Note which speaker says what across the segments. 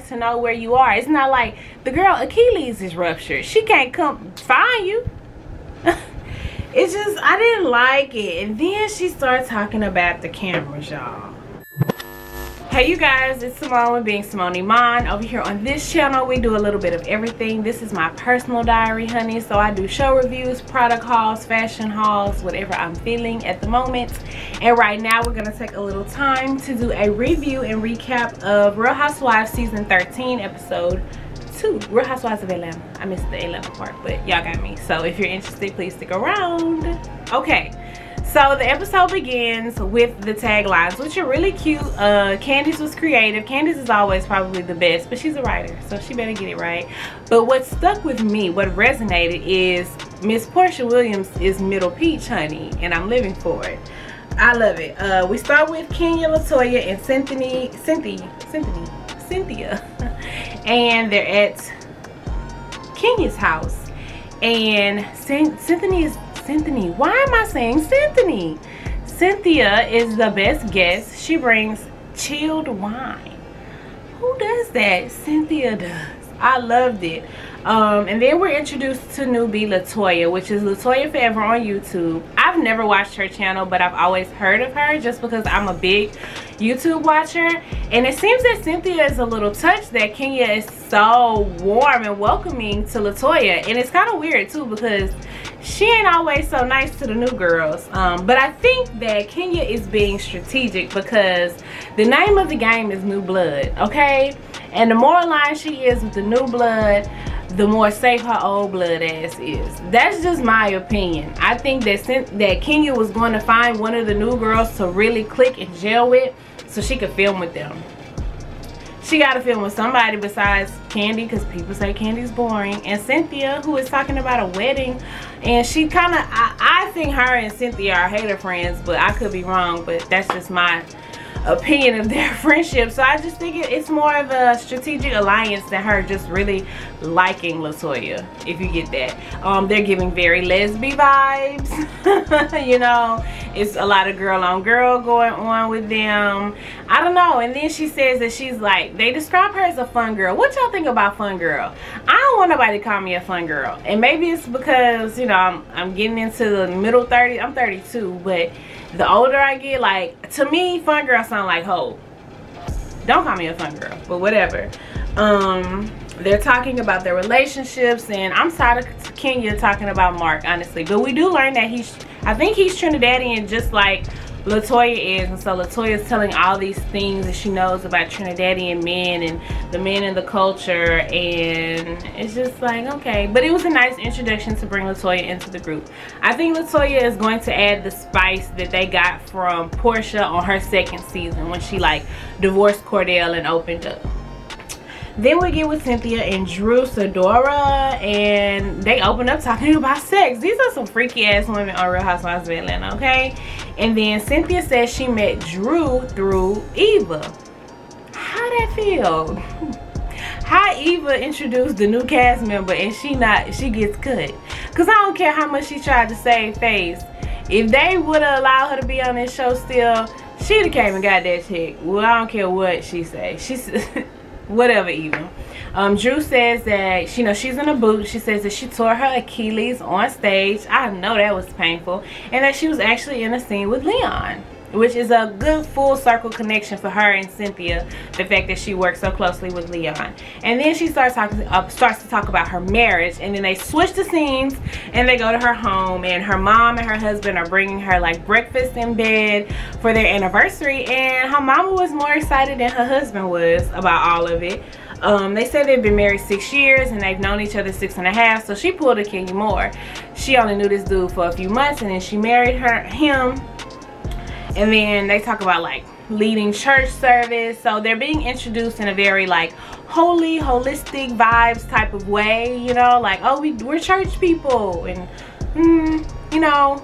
Speaker 1: guys to know where you are. It's not like the girl Achilles is ruptured. She can't come find you. It's just, I didn't like it. And then she started talking about the cameras, y'all. Hey you guys, it's Simone with Being Simone Iman. Over here on this channel, we do a little bit of everything. This is my personal diary, honey. So I do show reviews, product hauls, fashion hauls, whatever I'm feeling at the moment. And right now, we're gonna take a little time to do a review and recap of Real Housewives Season 13, Episode 2. Real Housewives of Atlanta. I missed the Atlanta part, but y'all got me. So if you're interested, please stick around. Okay. So the episode begins with the taglines, which are really cute. Kandi's was creative. Kandi's is always probably the best, but she's a writer, so she better get it right. But what stuck with me, what resonated, is Miss Porsha Williams is Middle Peach, honey, and I'm living for it. I love it. We start with Kenya, Latoya, and Cynthia, and they're at Kenya's house, and why am I saying Cynthia? Cynthia is the best guest. She brings chilled wine. Who does that? Cynthia does. I loved it. And then we're introduced to newbie Latoya, which is Latoya Forever on YouTube. I've never watched her channel, but I've always heard of her just because I'm a big YouTube watcher. And it seems that Cynthia is a little touched that Kenya is so warm and welcoming to Latoya. And it's kind of weird too because she ain't always so nice to the new girls. But I think that Kenya is being strategic because the name of the game is new blood, okay? And the more aligned she is with the new blood, the more safe her old blood ass is. That's just my opinion. I think that Kenya was going to find one of the new girls to really click and gel with so she could film with them. She got to film with somebody besides Kandi because people say Kandi's boring. And Cynthia, who is talking about a wedding. And she kind of, I think her and Cynthia are hater friends, but I could be wrong. But that's just my opinion of their friendship. So I just think it's more of a strategic alliance than her just really liking Latoya, if you get that. They're giving very lesbian vibes. You know, it's a lot of girl on girl going on with them. I don't know. And then she says that she's like, they describe her as a fun girl. What y'all think about fun girl? I don't want nobody to call me a fun girl. And maybe it's because, you know, I'm getting into the middle 30s. I'm 32, but the older I get, like, to me, fun girl sound like hoe. Don't call me a fun girl, but whatever. They're talking about their relationships, and I'm tired of Kenya talking about Mark, honestly. But we do learn that I think he's Trinidadian, just like Latoya is. And so Latoya is telling all these things that she knows about Trinidadian men and the men in the culture, and it's just like, okay. But it was a nice introduction to bring Latoya into the group. I think Latoya is going to add the spice that they got from Porsha on her second season when she like divorced Cordell and opened up. Then we get with Cynthia and Drew Sidora, and they open up talking about sex. These are some freaky ass women on Real Housewives of Atlanta, okay? And then Cynthia says she met Drew through Eva. How that feel? How Eva introduced the new cast member and she gets cut? Cause I don't care how much she tried to save face. If they would have allowed her to be on this show still, she'd have came and got that chick. Well, I don't care what she say. She's whatever even. Drew says that, you know, she's in a boot. She says that she tore her Achilles on stage. I know that was painful. And that she was actually in a scene with Leon, which is a good full circle connection for her and Cynthia, the fact that she works so closely with Leon. And then she starts to talk about her marriage, and then they switch the scenes and they go to her home, and her mom and her husband are bringing her like breakfast in bed for their anniversary, and her mama was more excited than her husband was about all of it. They said they've been married 6 years and they've known each other 6.5, so she pulled a Kenya more. She only knew this dude for a few months, and then she married him. And then they talk about like leading church service. So they're being introduced in a very like holy, holistic vibes type of way, you know, like, oh, we're church people, and you know,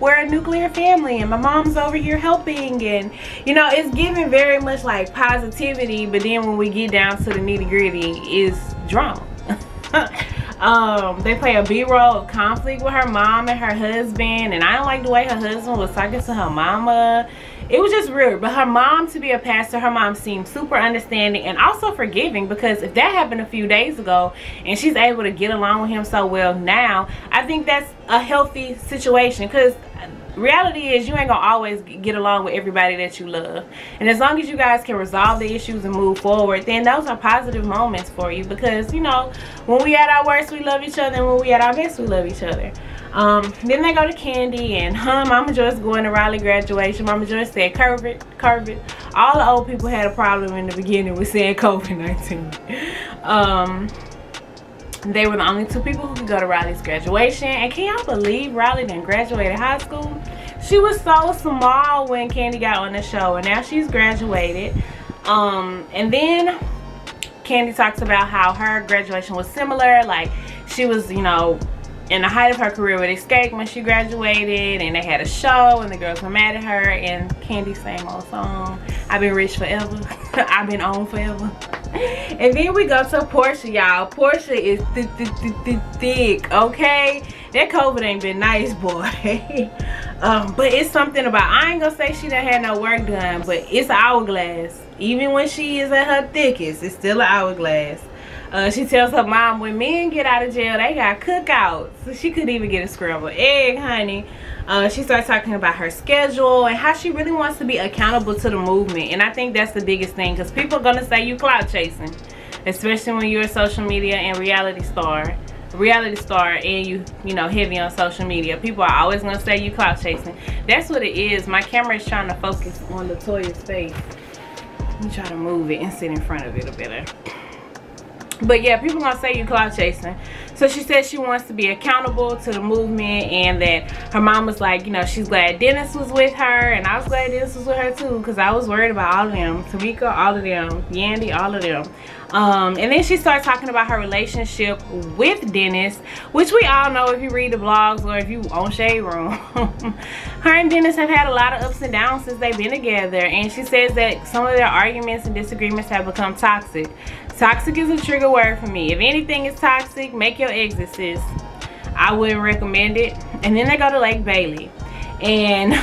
Speaker 1: we're a nuclear family, and my mom's over here helping, and you know, it's giving very much like positivity. But then when we get down to the nitty-gritty, it's drama. They play a B-roll of conflict with her mom and her husband, and I don't like the way her husband was talking to her mama. it was just weird. But her mom, to be a pastor, her mom seemed super understanding and also forgiving, because if that happened a few days ago and she's able to get along with him so well now, I think that's a healthy situation, because reality is you ain't gonna always get along with everybody that you love, and as long as you guys can resolve the issues and move forward, then those are positive moments for you, because you know, when we at our worst we love each other, and when we at our best we love each other. Then they go to Kandi, and Mama Joyce going to Riley graduation. Mama Joyce said COVID. All the old people had a problem in the beginning with saying COVID-19. They were the only 2 people who could go to Riley's graduation. And can y'all believe Riley done graduated high school? She was so small when Kandi got on the show, and now she's graduated. And then Kandi talks about how her graduation was similar. Like, she was, you know, in the height of her career with Escape when she graduated, and they had a show and the girls were mad at her, and Kandi same old song, I've been rich forever. I've been on forever. And then we go to Porsha, y'all. Porsha is thick, okay? That COVID ain't been nice, boy. But it's something about, I ain't gonna say she done had no work done, but it's an hourglass. Even when she is at her thickest, it's still an hourglass. She tells her mom, when men get out of jail, they got cookouts. So she couldn't even get a scrambled egg, honey. She starts talking about her schedule and how she really wants to be accountable to the movement. And I think that's the biggest thing, because people are going to say you clout chasing, especially when you're a social media and reality star and you know, heavy on social media. People are always going to say you clout chasing. That's what it is. My camera is trying to focus on Latoya's face. Let me try to move it and sit in front of it a bit. But yeah, people gonna say you clout chasing. So she said she wants to be accountable to the movement, and that her mom was like, you know, she's glad Dennis was with her, and I was glad Dennis was with her too, because I was worried about all of them. Tamika, all of them. Yandy, all of them. And then she starts talking about her relationship with Dennis, which we all know if you read the blogs or if you on Shade Room. Her and Dennis have had a lot of ups and downs since they've been together, and she says that some of their arguments and disagreements have become toxic. Toxic is a trigger word for me. If anything is toxic, make your exit, sis. I wouldn't recommend it. And then they go to Lake Bailey, and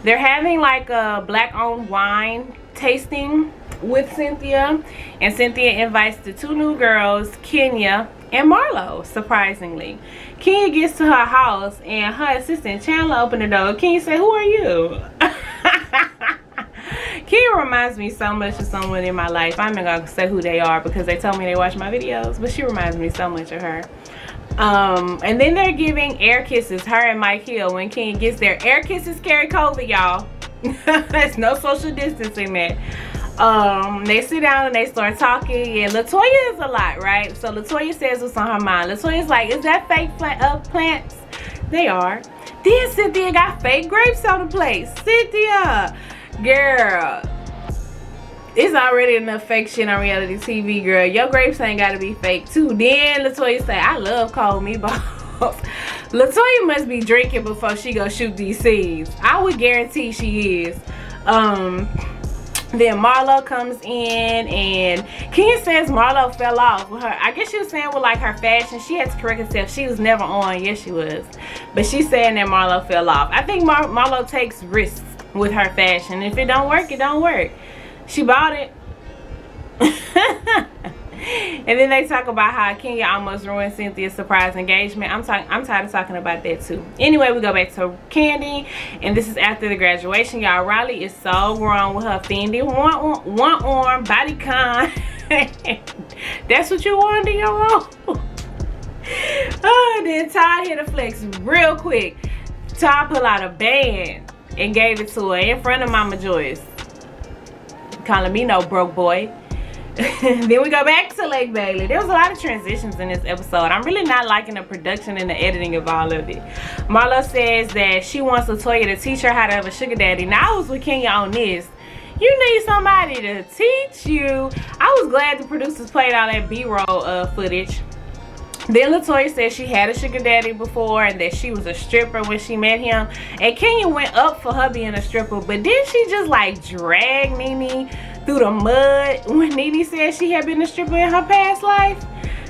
Speaker 1: they're having like a black-owned wine tasting with Cynthia, and Cynthia invites the 2 new girls, Kenya and Marlo, surprisingly. Kenya gets to her house, and her assistant Chandler opened the door. Kenya said, "Who are you?" Kenya reminds me so much of someone in my life. I'm not gonna say who they are because they told me they watch my videos, but she reminds me so much of her. And then they're giving air kisses, her and Mike Hill. When Kenya gets there, air kisses carry COVID, y'all. There's no social distancing there. They sit down and they start talking, and Latoya is a lot, right? So Latoya says what's on her mind. Latoya's like, is that fake plants? They are. Then Cynthia got fake grapes on the plate. Cynthia, girl, it's already enough fake shit on reality TV, girl. Your grapes ain't gotta be fake too. Then Latoya say, I love cold meatballs. Latoya must be drinking before she go shoot these scenes. I would guarantee she is. Then Marlo comes in, and Kenya says Marlo fell off with her. I guess she was saying with like her fashion, she had to correct herself. She was never on. Yes, she was. But she's saying that Marlo fell off. I think Marlo takes risks with her fashion. If it don't work, it don't work. She bought it. And then they talk about how Kenya almost ruined Cynthia's surprise engagement. I'm tired of talking about that too. Anyway, we go back to Kandi, and this is after the graduation, y'all. Riley is so grown with her Fendi one arm bodycon. That's what you wanted in your room. Oh, then Todd hit a flex real quick. Todd pulled out a band and gave it to her in front of Mama Joyce. Calling me no broke boy. Then we go back to Lake Bailey. There was a lot of transitions in this episode. I'm really not liking the production and the editing of all of it. Marlo says that she wants Latoya to teach her how to have a sugar daddy. Now I was with Kenya on this. You need somebody to teach you. I was glad the producers played all that B-roll footage. Then Latoya said she had a sugar daddy before, and that she was a stripper when she met him. And Kenya went up for her being a stripper, but then she just like dragged Nene through the mud when Nene said she had been a stripper in her past life.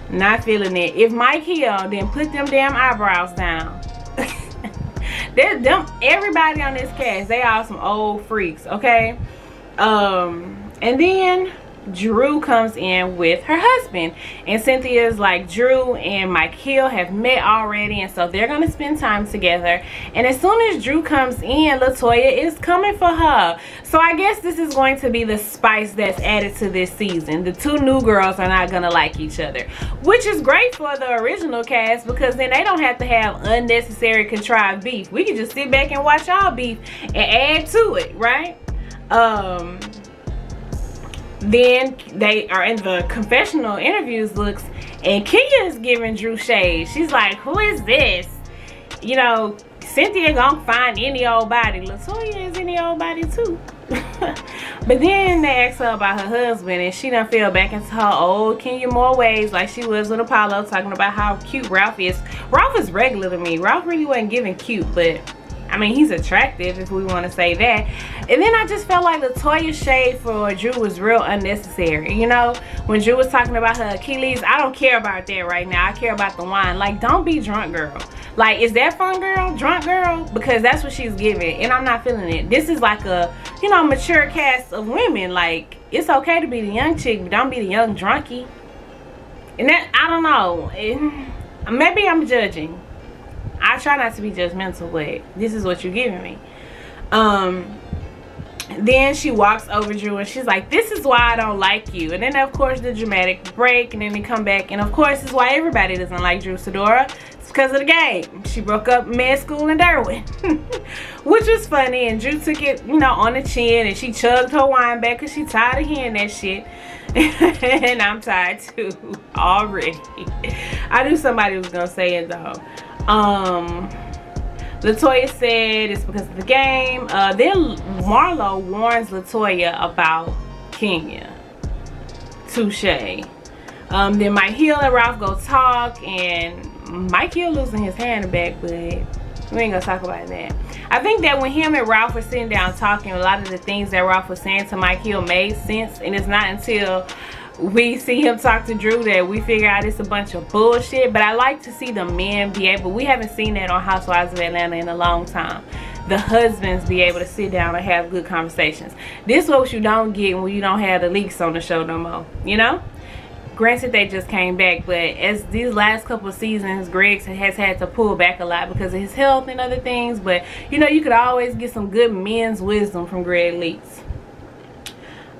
Speaker 1: Not feeling it. If Mike Hill, then put them damn eyebrows down. Everybody on this cast, they all some old freaks, okay? And then Drew comes in with her husband, and Cynthia is like, Drew and Mike Hill have met already, and so they're gonna spend time together. And as soon as Drew comes in, Latoya is coming for her. So I guess this is going to be the spice that's added to this season. The two new girls are not gonna like each other, which is great for the original cast, because then they don't have to have unnecessary contrived beef. We can just sit back and watch our beef and add to it, right? Then they are in the confessional interviews looks, and Kenya is giving Drew shade. She's like, who is this? You know, Cynthia gonna find any old body. Latoya is any old body too. But then they ask her about her husband, and she done fell back into her old Kenya Moore ways, like she was with Apollo, talking about how cute Ralph is. Ralph is regular to me. Ralph really wasn't giving cute, but I mean, he's attractive, if we want to say that. And then I just felt like Latoya's shade for Drew was real unnecessary. You know, when Drew was talking about her Achilles, I don't care about that right now. I care about the wine. Like, don't be drunk, girl. Like, is that fun, girl? Drunk, girl? Because that's what she's giving, and I'm not feeling it. This is like a, you know, mature cast of women. Like, it's okay to be the young chick, but don't be the young drunkie. And that, I don't know. Maybe I'm judging. I try not to be judgmental, but this is what you're giving me. Then she walks over Drew and she's like, this is why I don't like you. And then of course the dramatic break, and then they come back, and of course it's why everybody doesn't like Drew Sidora. It's because of the game. She broke up med school in Derwin. Which was funny, and Drew took it, you know, on the chin, and she chugged her wine back because she tired of hearing that shit. And I'm tired too already. I knew somebody was gonna say it though. Latoya said it's because of the game. Then Marlo warns Latoya about Kenya. Touche. Then Mike Hill and Ralph go talk, and Mike Hill losing his hand back, but we ain't gonna talk about that. I think that when him and Ralph were sitting down talking, a lot of the things that Ralph was saying to Mike Hill made sense, and it's not until we see him talk to Drew that we figure out it's a bunch of bullshit. But I like to see the men be able, we haven't seen that on Housewives of Atlanta in a long time, the husbands be able to sit down and have good conversations. This is what you don't get when you don't have the leaks on the show no more, you know? Granted, they just came back, but as these last couple of seasons, Greg has had to pull back a lot because of his health and other things. But you know, you could always get some good men's wisdom from Greg Leaks.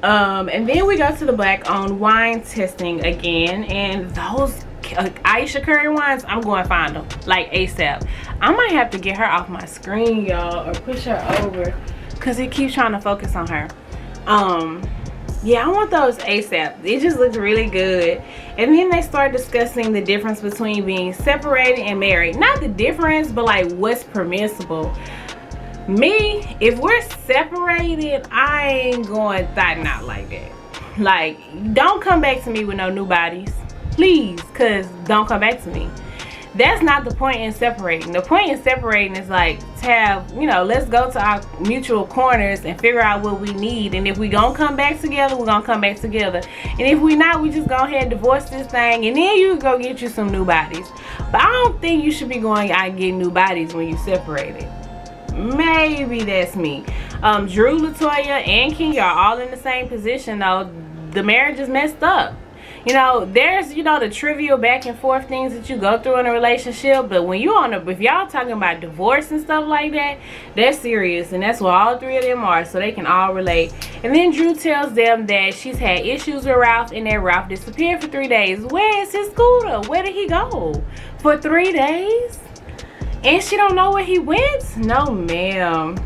Speaker 1: And then we go to the black-owned wine testing again, and those Aisha Curry wines, I'm going to find them like ASAP. I might have to get her off my screen, y'all, or push her over because it keeps trying to focus on her. Yeah, I want those ASAP. It just looks really good. And then they start discussing the difference between being separated and married. Not the difference, but like what's permissible. Me, if we're separated, I ain't going thotting out like that. Like, don't come back to me with no new bodies, please, because don't come back to me. That's not the point in separating. The point in separating is like to have, you know, let's go to our mutual corners and figure out what we need. And if we gonna come back together, we're gonna come back together. And if we not, we just go ahead and divorce this thing, and then you go get you some new bodies. But I don't think you should be going out and getting new bodies when you separated. Maybe that's me. Drew, Latoya, and Kenya are all in the same position though. The marriage is messed up. You know, there's, you know, the trivial back and forth things that you go through in a relationship, but when you if y'all talking about divorce and stuff like that, that's serious, and that's what all three of them are, so they can all relate. And then Drew tells them that she's had issues with Ralph, and that Ralph disappeared for 3 days. Where is his scooter? Where did he go? For 3 days? And she don't know where he went? No, ma'am.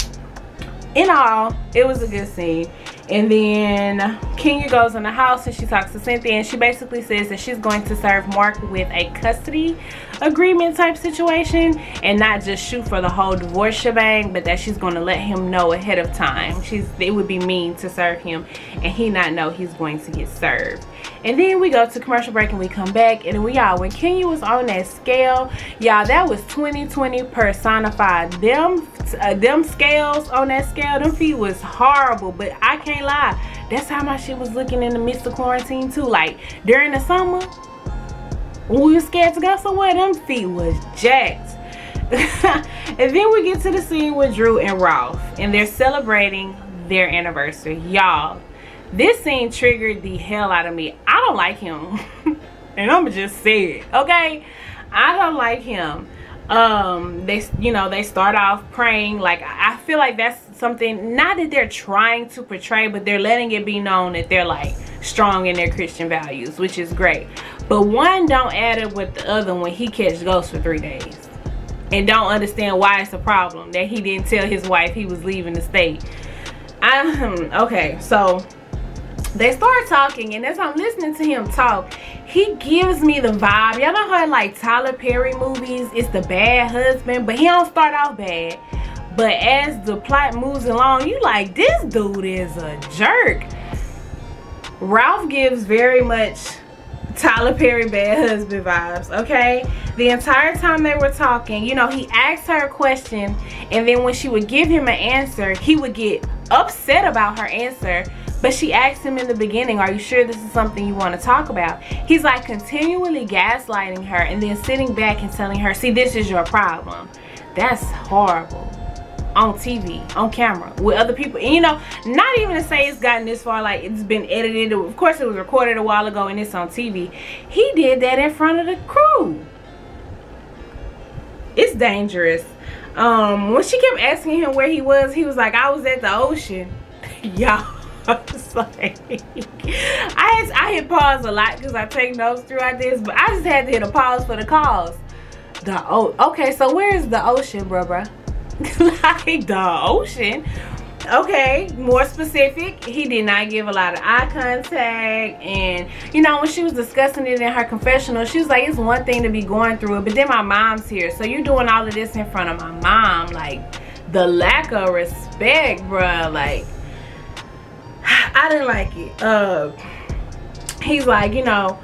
Speaker 1: In all, it was a good scene. And then Kenya goes in the house and she talks to Cynthia, and she basically says that she's going to serve Mark with a custody agreement type situation and not just shoot for the whole divorce shebang, but that she's going to let him know ahead of time. It would be mean to serve him and he not know he's going to get served. And then we go to commercial break and we come back, and when Kenya was on that scale, y'all, that was 2020 personified. Them scales on that scale, them feet was horrible, but I can't lie, that's how my shit was looking in the midst of quarantine too. Like during the summer when we were scared to go somewhere, them feet was jacked. And then we get to the scene with Drew and Ralph, and they're celebrating their anniversary. Y'all, this scene triggered the hell out of me. I don't like him. And I'ma just say it, okay? I don't like him. They start off praying. Like, I feel like that's something, not that they're trying to portray, but they're letting it be known that they're like strong in their Christian values, which is great. But one don't add up with the other when he catch ghosts for 3 days and don't understand why it's a problem that he didn't tell his wife he was leaving the state. Okay, so they start talking, and as I'm listening to him talk, he gives me the vibe. Y'all know how like Tyler Perry movies, it's the bad husband, but he don't start off bad. But as the plot moves along, you like, this dude is a jerk. Ralph gives very much Tyler Perry bad husband vibes, okay? The entire time they were talking, you know, he asked her a question, and then when she would give him an answer, he would get upset about her answer. But she asked him in the beginning, are you sure this is something you want to talk about? He's like continually gaslighting her and then sitting back and telling her, see, this is your problem. That's horrible. On TV, on camera, with other people. And you know, not even to say it's gotten this far, like it's been edited. Of course, it was recorded a while ago and it's on TV. He did that in front of the crew. It's dangerous. When she kept asking him where he was like, I was at the ocean. Y'all. It's like, I hit pause a lot because I take notes throughout this, but I just had to hit a pause for the cause. Okay, so where is the ocean, bruh? Like, the ocean? Okay, more specific. He did not give a lot of eye contact. And you know, when she was discussing it in her confessional, she was like, it's one thing to be going through it, but then my mom's here, so you're doing all of this in front of my mom. Like, the lack of respect, bruh. Like, I didn't like it. He's like, you know,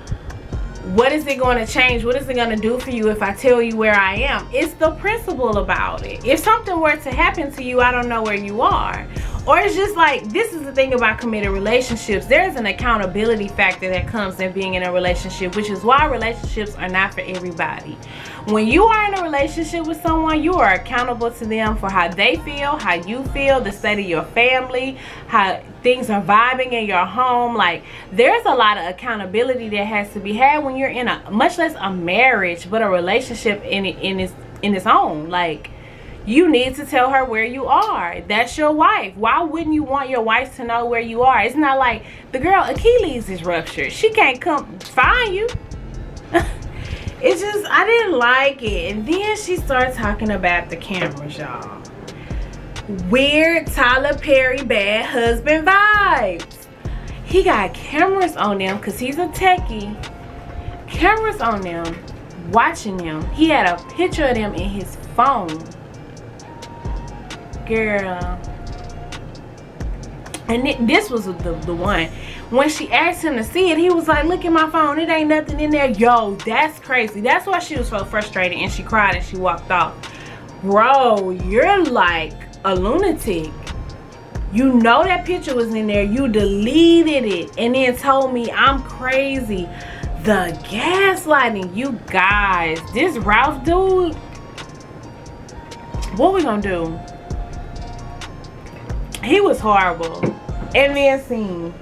Speaker 1: what is it going to change? What is it going to do for you if I tell you where I am? It's the principle about it. If something were to happen to you, I don't know where you are. Or it's just like, this is the thing about committed relationships. There's an accountability factor that comes in being in a relationship, which is why relationships are not for everybody. When you are in a relationship with someone, you are accountable to them for how they feel, how you feel, the state of your family, how things are vibing in your home. Like, there's a lot of accountability that has to be had when you're in a, much less a marriage, but a relationship in its own. Like, you need to tell her where you are. That's your wife. Why wouldn't you want your wife to know where you are? It's not like the girl Achilles is ruptured. She can't come find you. It's just, I didn't like it. And then she started talking about the cameras, y'all. Weird Tyler Perry bad husband vibes. He got cameras on them because he's a techie. Cameras on them, watching them. He had a picture of them in his phone. Girl. And this was the one. When she asked him to see it, he was like, look at my phone, it ain't nothing in there. Yo, that's crazy. That's why she was so frustrated and she cried and she walked off. Bro, you're like a lunatic. You know that picture was in there. You deleted it and then told me I'm crazy. The gaslighting, you guys. This Ralph dude, what we gonna do? He was horrible. And then scene.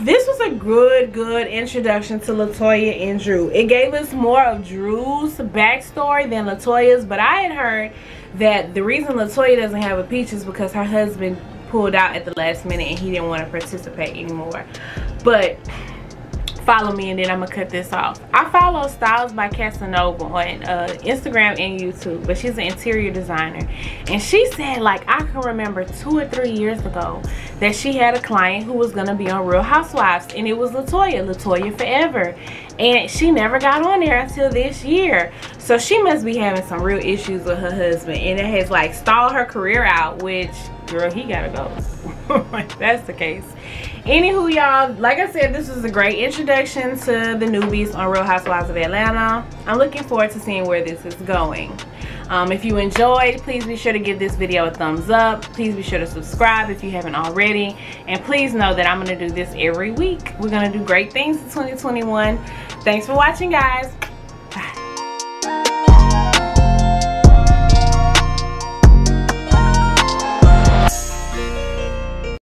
Speaker 1: This was a good introduction to LaToya and Drew. It gave us more of Drew's backstory than LaToya's, but I had heard that the reason LaToya doesn't have a peach is because her husband pulled out at the last minute and he didn't want to participate anymore. But follow me and then I'm gonna cut this off. I follow Styles by Casanova on Instagram and YouTube, but she's an interior designer, and she said, like, I can remember 2 or 3 years ago that she had a client who was gonna be on Real Housewives, and it was LaToya forever, and she never got on there until this year. So she must be having some real issues with her husband, and it has like stalled her career out, which, girl, he gotta go. That's the case. Anywho, y'all, like I said, this was a great introduction to the newbies on Real Housewives of Atlanta. I'm looking forward to seeing where this is going. If you enjoyed, please be sure to give this video a thumbs up. Please be sure to subscribe if you haven't already. And please know that I'm going to do this every week. We're going to do great things in 2021. Thanks for watching, guys.